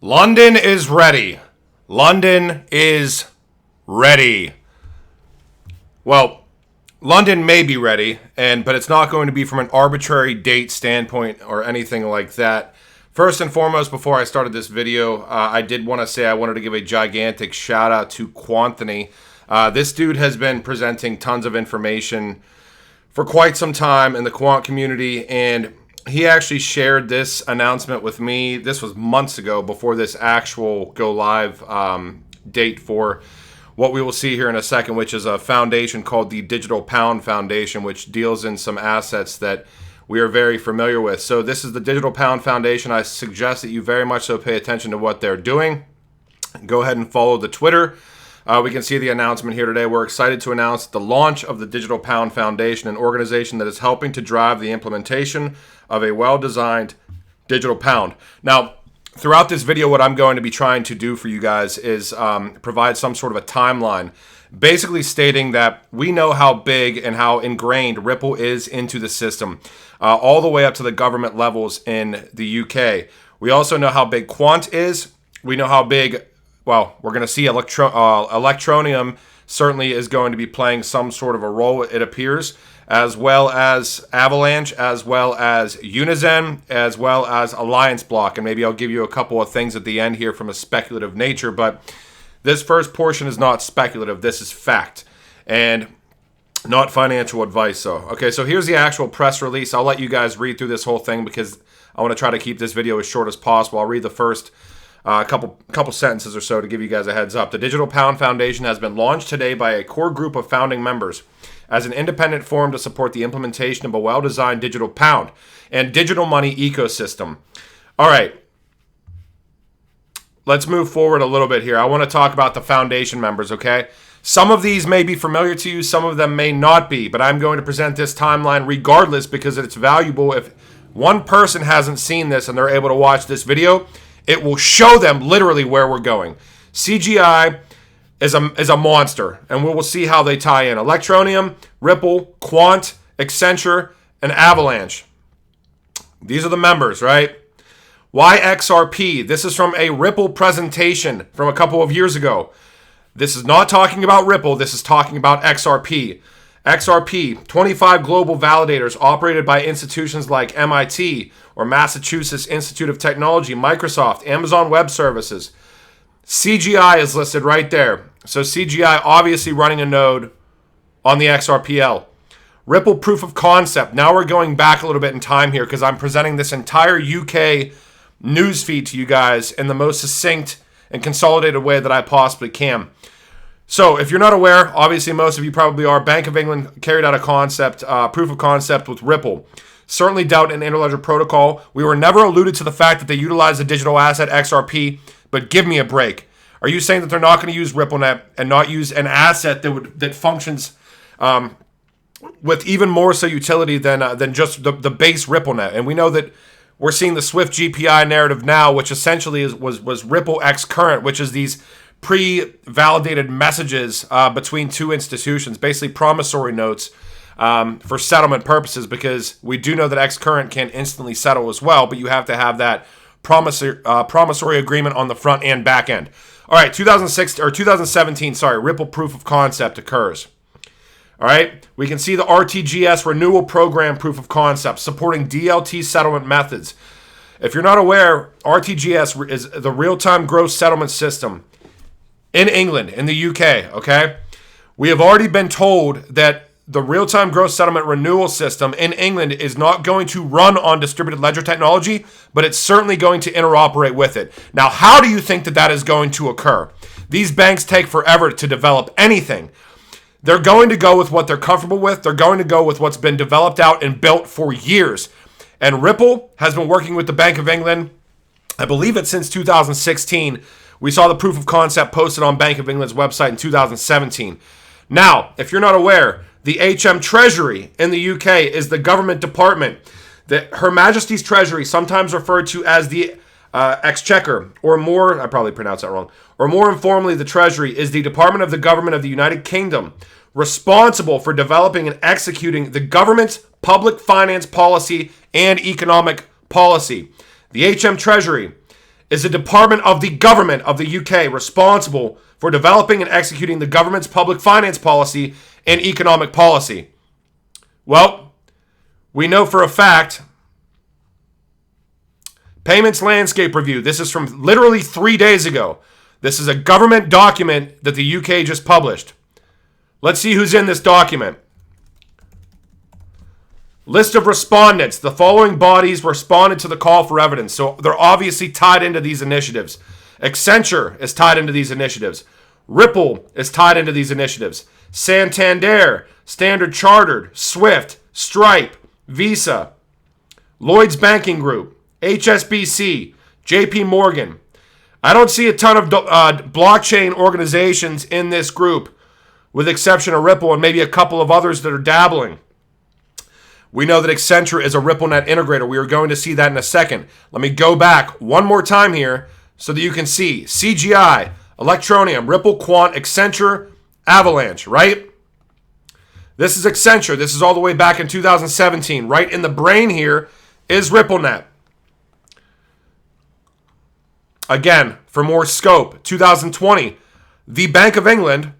London is ready. London is ready. Well, London may be ready, but it's not going to be from an arbitrary date standpoint or anything like that. First and foremost, before I started this video, I did want to say I wanted to give a gigantic shout out to Quant. This dude has been presenting tons of information for quite some time in the Quant community, and he actually shared this announcement with me. This was months ago, before this actual go live date for what we will see here in a second, which is a foundation called the Digital Pound Foundation, which deals in some assets that we are very familiar with. So this is the Digital Pound Foundation. I suggest that you very much so pay attention to what they're doing. Go ahead and follow the Twitter. We can see the announcement here today. We're excited to announce the launch of the Digital Pound Foundation, an organization that is helping to drive the implementation of a well-designed digital pound. Now, throughout this video, what I'm going to be trying to do for you guys is provide some sort of a timeline, basically stating that we know how big and how ingrained Ripple is into the system, all the way up to the government levels in the UK. We also know how big Quant is. We know how big, well, we're going to see Electroneum certainly is going to be playing some sort of a role, it appears, as well as Avalanche, as well as Unizen, as well as Allianceblock. And maybe I'll give you a couple of things at the end here from a speculative nature, but this first portion is not speculative. This is fact and not financial advice. Okay, so here's the actual press release. I'll let you guys read through this whole thing because I want to try to keep this video as short as possible. I'll read the first couple sentences or so to give you guys a heads up. The Digital Pound Foundation has been launched today by a core group of founding members as an independent forum to support the implementation of a well-designed digital pound and digital money ecosystem. All right, let's move forward a little bit here. I want to talk about the foundation members, okay? Some of these may be familiar to you, some of them may not be, but I'm going to present this timeline regardless because it's valuable. If one person hasn't seen this and they're able to watch this video, it will show them literally where we're going. CGI is a monster, and we will see how they tie in. Electroneum, Ripple, Quant, Accenture, and Avalanche. These are the members, right? Why XRP? This is from a Ripple presentation from a couple of years ago. This is not talking about Ripple. This is talking about XRP. XRP, 25 global validators operated by institutions like MIT or Massachusetts Institute of Technology, Microsoft, Amazon Web Services. CGI is listed right there. So CGI obviously running a node on the XRPL. Ripple proof of concept. Now we're going back a little bit in time here because I'm presenting this entire UK news feed to you guys in the most succinct and consolidated way that I possibly can. So if you're not aware, obviously most of you probably are, Bank of England carried out a proof of concept with Ripple. Certainly doubt an interledger protocol. We were never alluded to the fact that they utilize the digital asset XRP, but give me a break. Are you saying that they're not going to use RippleNet and not use an asset that functions with even more so utility than just the base RippleNet? And we know that we're seeing the Swift GPI narrative now, which essentially was Ripple X Current, which is these pre-validated messages between two institutions, basically promissory notes for settlement purposes, because we do know that X Current can instantly settle as well, but you have to have that promissory agreement on the front and back end. All right, 2017, Ripple proof of concept occurs. All right, we can see the RTGS renewal program proof of concept supporting DLT settlement methods. If you're not aware, RTGS is the real-time gross settlement system in England, in the UK, okay? We have already been told that the real-time gross settlement renewal system in England is not going to run on distributed ledger technology, but it's certainly going to interoperate with it. Now, how do you think that is going to occur? These banks take forever to develop anything. They're going to go with what they're comfortable with. They're going to go with what's been developed out and built for years. And Ripple has been working with the Bank of England, I believe it's since 2016. We saw the proof of concept posted on Bank of England's website in 2017. Now, if you're not aware, the HM Treasury in the UK is the government department that Her Majesty's Treasury, sometimes referred to as the Exchequer, or more, I probably pronounced that wrong, or more informally, the Treasury is the Department of the Government of the United Kingdom, responsible for developing and executing the government's public finance policy and economic policy. The HM Treasury is a department of the government of the UK responsible for developing and executing the government's public finance policy and economic policy. Well, we know for a fact, Payments Landscape Review, this is from literally 3 days ago. This is a government document that the UK just published. Let's see who's in this document. List of respondents. The following bodies responded to the call for evidence. So they're obviously tied into these initiatives. Accenture is tied into these initiatives. Ripple is tied into these initiatives. Santander, Standard Chartered, Swift, Stripe, Visa, Lloyds Banking Group, HSBC, JP Morgan. I don't see a ton of blockchain organizations in this group, with exception of Ripple and maybe a couple of others that are dabbling. We know that Accenture is a RippleNet integrator. We are going to see that in a second. Let me go back one more time here so that you can see. CGI, Electroneum, Ripple, Quant, Accenture, Avalanche, right? This is Accenture. This is all the way back in 2017. Right in the brain here is RippleNet. Again, for more scope, 2020, the Bank of England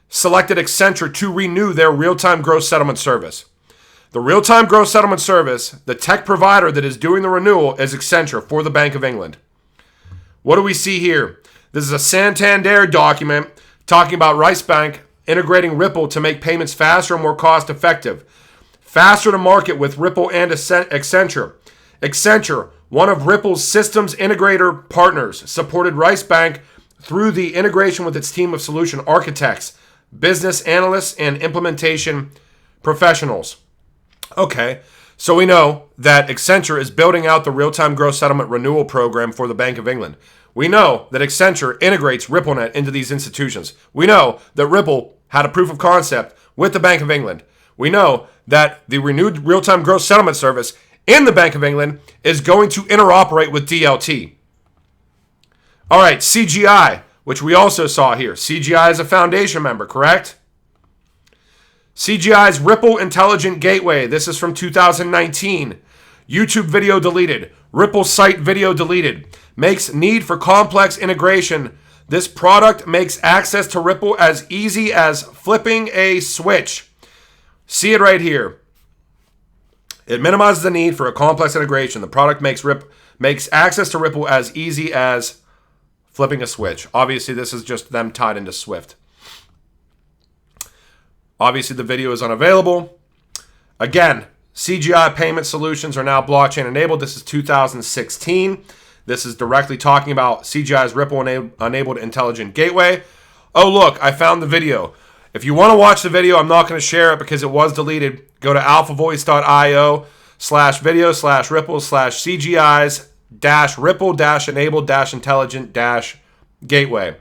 selected Accenture to renew their real-time gross settlement service. The real-time gross settlement service, the tech provider that is doing the renewal, is Accenture for the Bank of England. What do we see here? This is a Santander document talking about Rice Bank integrating Ripple to make payments faster and more cost-effective. Faster to market with Ripple and Accenture. Accenture, one of Ripple's systems integrator partners, supported Rice Bank through the integration with its team of solution architects, business analysts, and implementation professionals. Okay, so we know that Accenture is building out the real-time gross settlement renewal program for the Bank of England. We know that Accenture integrates RippleNet into these institutions. We know that Ripple had a proof of concept with the Bank of England. We know that the renewed real-time gross settlement service in the Bank of England is going to interoperate with DLT. All right, CGI, which we also saw here. CGI is a foundation member, correct? CGI's Ripple Intelligent Gateway. This is from 2019. YouTube video deleted. Ripple site video deleted. Makes need for complex integration. This product makes access to Ripple as easy as flipping a switch. See it right here. It minimizes the need for a complex integration. The product makes access to Ripple as easy as flipping a switch. Obviously, this is just them tied into Swift. Obviously, the video is unavailable. Again, CGI payment solutions are now blockchain enabled. This is 2016. This is directly talking about CGI's Ripple-enabled intelligent gateway. Oh, look, I found the video. If you want to watch the video, I'm not going to share it because it was deleted. Go to alphavoice.io/video/Ripple/CGI's-Ripple-enabled-intelligent-gateway.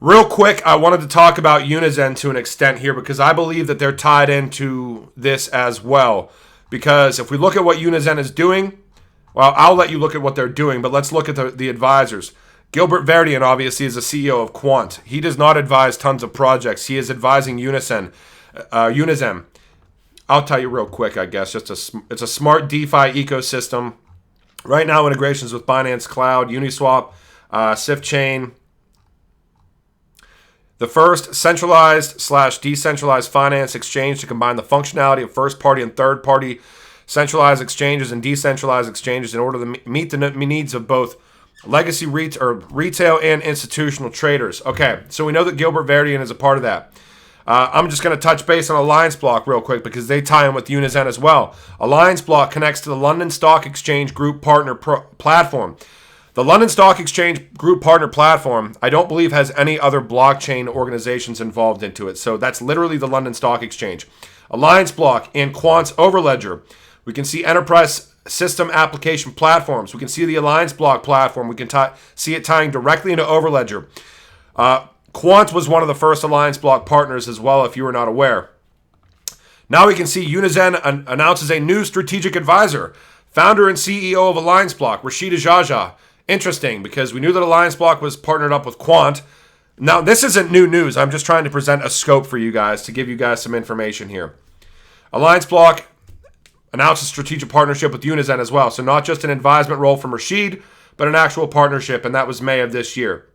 Real quick, I wanted to talk about Unizen to an extent here because I believe that they're tied into this as well. Because if we look at what Unizen is doing, well, I'll let you look at what they're doing, but let's look at the advisors. Gilbert Verdian, obviously, is the CEO of Quant. He does not advise tons of projects. He is advising Unizen. I'll tell you real quick, I guess. It's a smart DeFi ecosystem. Right now, integrations with Binance Cloud, Uniswap, Swift Chain. The first centralized/decentralized finance exchange to combine the functionality of first-party and third-party centralized exchanges and decentralized exchanges in order to meet the needs of both legacy retail and institutional traders. Okay, so we know that Gilbert Verdian is a part of that. I'm just going to touch base on Allianceblock real quick because they tie in with Unizen as well. Allianceblock connects to the London Stock Exchange Group Partner Platform. The London Stock Exchange Group Partner Platform, I don't believe has any other blockchain organizations involved into it. So that's literally the London Stock Exchange. Allianceblock and Quant's Overledger. We can see enterprise system application platforms. We can see the Allianceblock platform. We can see it tying directly into Overledger. Quant was one of the first Allianceblock partners as well, if you were not aware. Now we can see Unizen announces a new strategic advisor, founder and CEO of Allianceblock, Rashida Jaja. Interesting, because we knew that Allianceblock was partnered up with Quant. Now, this isn't new news. I'm just trying to present a scope for you guys to give you guys some information here. Allianceblock announced a strategic partnership with Unizen as well. So not just an advisement role from Rashid, but an actual partnership, and that was May of this year.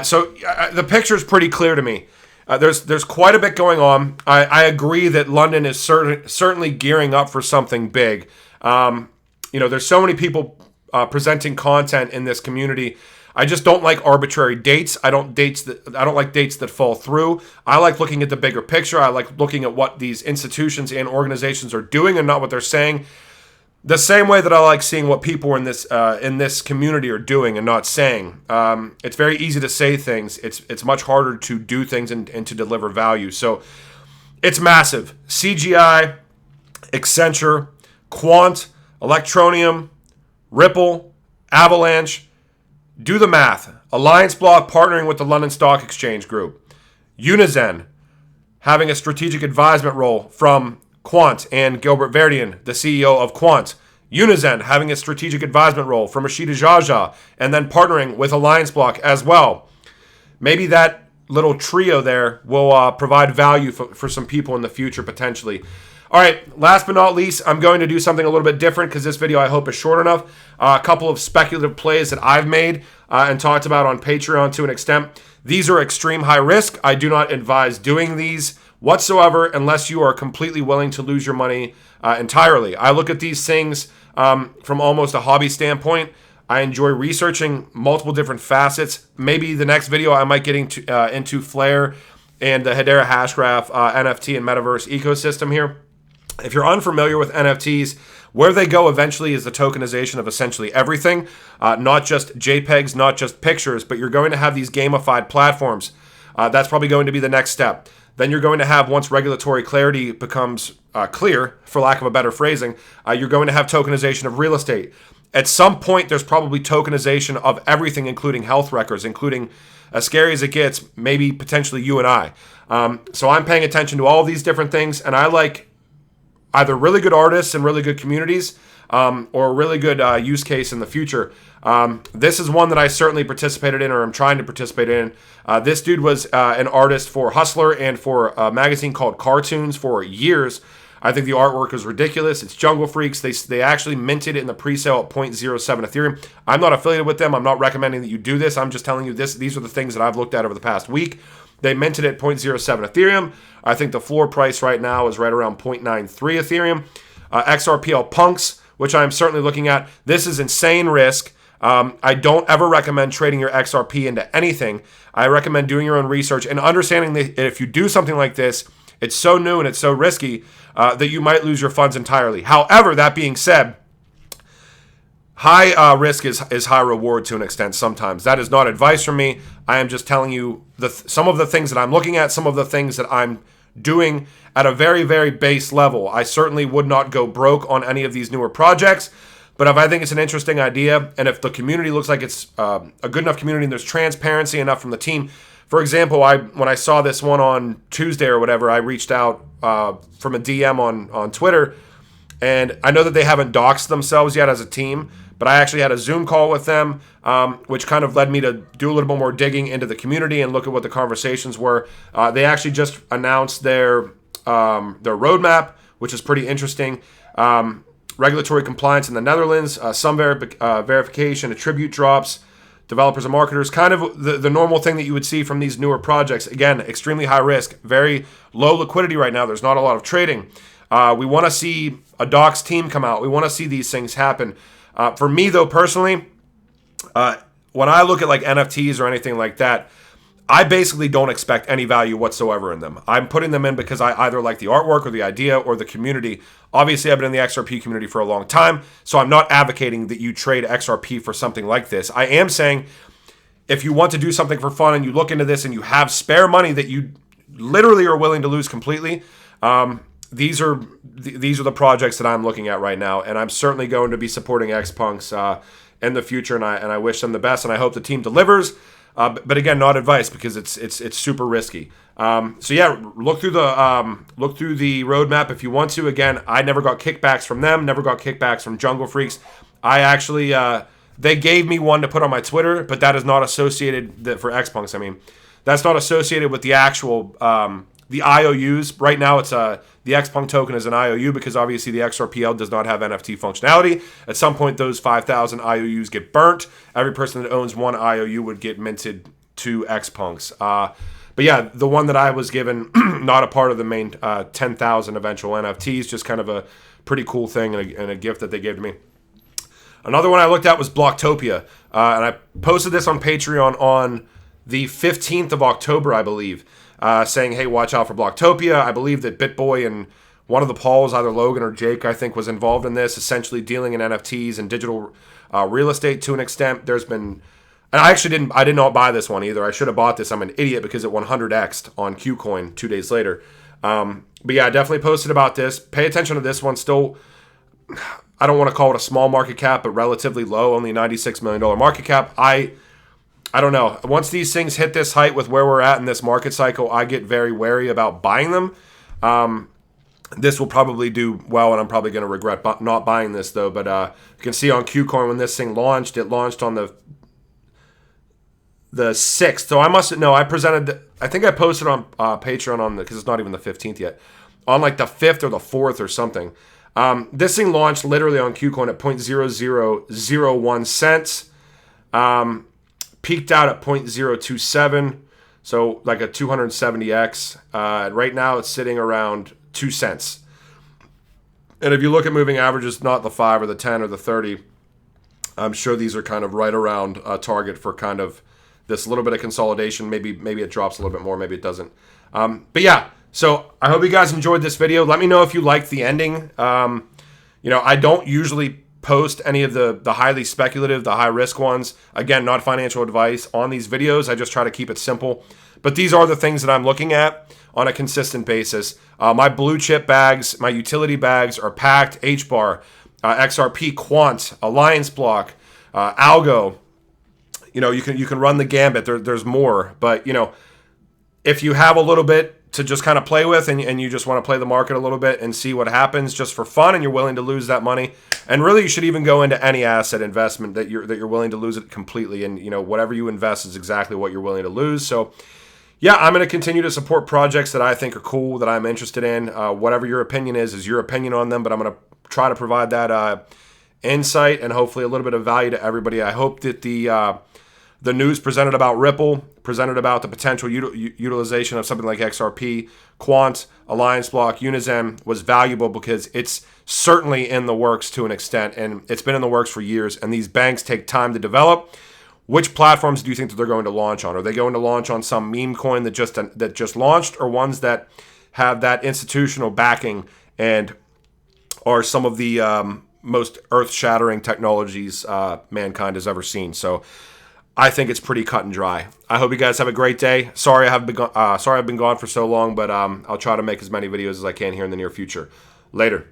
So the picture is pretty clear to me. There's quite a bit going on. I agree that London is certainly gearing up for something big. There's so many people presenting content in this community. I just don't like arbitrary dates. I don't like dates that fall through. I like looking at the bigger picture. I like looking at what these institutions and organizations are doing and not what they're saying. The same way that I like seeing what people in this community are doing and not saying. It's very easy to say things. It's much harder to do things and to deliver value. So it's massive. CGI, Accenture, Quant, Electroneum, Ripple, Avalanche. Do the math. Allianceblock partnering with the London Stock Exchange Group. Unizen having a strategic advisement role from Quant and Gilbert Verdian, the CEO of Quant. Unizen having a strategic advisement role from Rashida Jaja and then partnering with Allianceblock as well. Maybe that little trio there will provide value for some people in the future potentially. All right, last but not least, I'm going to do something a little bit different because this video I hope is short enough. A couple of speculative plays that I've made and talked about on Patreon to an extent. These are extreme high risk. I do not advise doing these whatsoever unless you are completely willing to lose your money entirely. I look at these things from almost a hobby standpoint. I enjoy researching multiple different facets. Maybe the next video I might get into Flare and the Hedera Hashgraph NFT and Metaverse ecosystem here. If you're unfamiliar with NFTs, where they go eventually is the tokenization of essentially everything, not just JPEGs, not just pictures, but you're going to have these gamified platforms. That's probably going to be the next step. Then you're going to have, once regulatory clarity becomes clear, for lack of a better phrasing, you're going to have tokenization of real estate. At some point, there's probably tokenization of everything, including health records, including, as scary as it gets, maybe potentially you and I. So I'm paying attention to all of these different things, and I like either really good artists and really good communities or a really good use case in the future. This is one that I certainly participated in or I'm trying to participate in. This dude was an artist for Hustler and for a magazine called Cartoons for years. I think the artwork is ridiculous. It's Jungle Freaks. They actually minted it in the pre-sale at 0.07 Ethereum. I'm not affiliated with them. I'm not recommending that you do this. I'm just telling you these are the things that I've looked at over the past week. They minted at 0.07 Ethereum. I think the floor price right now is right around 0.93 Ethereum. XRPL Punks, which I'm certainly looking at. This is insane risk. I don't ever recommend trading your XRP into anything. I recommend doing your own research and understanding that if you do something like this, it's so new and it's so risky that you might lose your funds entirely. However, that being said, high risk is high reward to an extent sometimes. That is not advice from me. I am just telling you some of the things that I'm looking at, some of the things that I'm doing at a very, very base level. I certainly would not go broke on any of these newer projects, but if I think it's an interesting idea and if the community looks like it's a good enough community and there's transparency enough from the team. For example, when I saw this one on Tuesday or whatever, I reached out from a DM on Twitter, and I know that they haven't doxed themselves yet as a team, but I actually had a Zoom call with them, which kind of led me to do a little bit more digging into the community and look at what the conversations were. They actually just announced their roadmap, which is pretty interesting. Regulatory compliance in the Netherlands, some verification, attribute drops, developers and marketers, kind of the normal thing that you would see from these newer projects. Again, extremely high risk, very low liquidity right now. There's not a lot of trading. We want to see a docs team come out. We want to see these things happen. For me, though, personally, when I look at like NFTs or anything like that, I basically don't expect any value whatsoever in them. I'm putting them in because I either like the artwork or the idea or the community. Obviously, I've been in the XRP community for a long time, so I'm not advocating that you trade XRP for something like this. I am saying if you want to do something for fun and you look into this and you have spare money that you literally are willing to lose completely, these are the projects that I'm looking at right now, and I'm certainly going to be supporting XPunks in the future, and I wish them the best, and I hope the team delivers. But again, not advice because it's super risky. So yeah, look through the roadmap if you want to. Again, I never got kickbacks from them, never got kickbacks from Jungle Freaks. I actually they gave me one to put on my Twitter, but that is not associated for XPunks. I mean, that's not associated with the actual the IOUs. Right now, it's the XPunk token is an IOU because obviously the XRPL does not have NFT functionality. At some point, those 5,000 IOUs get burnt. Every person that owns one IOU would get minted 2 XPunks. But yeah, the one that I was given, not a part of the main 10,000 eventual NFTs, just kind of a pretty cool thing and a gift that they gave to me. Another one I looked at was Blocktopia, and I posted this on Patreon on the 15th of October, I believe, saying, hey, watch out for Blocktopia. I believe that BitBoy and one of the Pauls, either Logan or Jake, I think, was involved in this, essentially dealing in NFTs and digital real estate to an extent. There's been... And I did not buy this one either. I should have bought this. I'm an idiot because it 100x'd on KuCoin 2 days later. But yeah, I definitely posted about this. Pay attention to this one. Still, I don't want to call it a small market cap, but relatively low, only $96 million market cap. I don't know. Once these things hit this height with where we're at in this market cycle, I get very wary about buying them. This will probably do well, and I'm probably going to regret not buying this, though. But you can see on KuCoin when this thing launched, it launched on the 6th. So I must know. I think I posted on Patreon on because it's not even the 15th yet. On like the 5th or the 4th or something. This thing launched literally on KuCoin at 0.0001 cents. Peaked out at 0.027. So like a 270x. Right now it's sitting around 2 cents. And if you look at moving averages, not the 5 or the 10 or the 30, I'm sure these are kind of right around a target for kind of this little bit of consolidation. Maybe it drops a little bit more. Maybe it doesn't. But yeah, so I hope you guys enjoyed this video. Let me know if you liked the ending. I don't usually post any of the highly speculative, the high risk ones. Again, not financial advice on these videos. I just try to keep it simple. But these are the things that I'm looking at on a consistent basis. My blue chip bags, my utility bags are packed. HBAR, XRP, Quant, Allianceblock, Algo. You can run the gambit. There's more, but if you have a little bit to just kind of play with, and you just want to play the market a little bit and see what happens just for fun, and you're willing to lose that money, and really you should even go into any asset investment that you're willing to lose it completely, and whatever you invest is exactly what you're willing to lose. So yeah, I'm going to continue to support projects that I think are cool, that I'm interested in. Whatever your opinion is your opinion on them, but I'm going to try to provide that insight and hopefully a little bit of value to everybody. I hope that the news presented about Ripple, presented about the potential utilization of something like XRP, Quant, Allianceblock, Unizen was valuable because it's certainly in the works to an extent, and it's been in the works for years, and these banks take time to develop. Which platforms do you think that they're going to launch on? Are they going to launch on some meme coin that just launched, or ones that have that institutional backing and are some of the most earth-shattering technologies mankind has ever seen? So I think it's pretty cut and dry. I hope you guys have a great day. Sorry I've been gone for so long, but I'll try to make as many videos as I can here in the near future. Later.